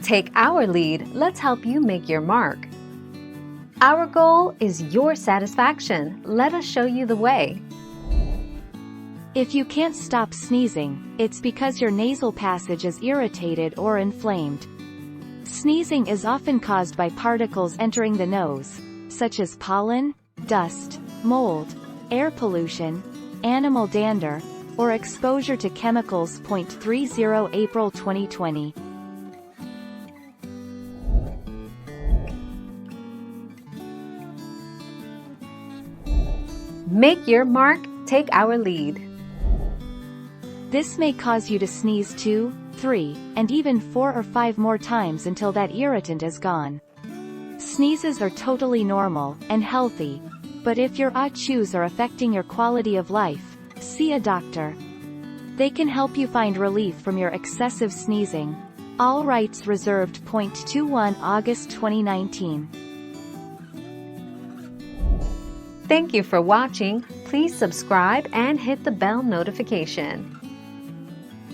Take our lead, let's help you make your mark. Our goal is your satisfaction. Let us show you the way. If you can't stop sneezing, it's because your nasal passage is irritated or inflamed. Sneezing is often caused by particles entering the nose, such as pollen, dust, mold, air pollution, animal dander, or exposure to chemicals. 30 April 2020. Make your mark, take our lead. This may cause you to sneeze 2, 3, and even 4 or 5 more times until that irritant is gone. Sneezes are totally normal and healthy, but if your achus are affecting your quality of life, see a doctor. They can help you find relief from your excessive sneezing. All rights reserved. 21 August 2019. Thank you for watching. Please subscribe and hit the bell notification.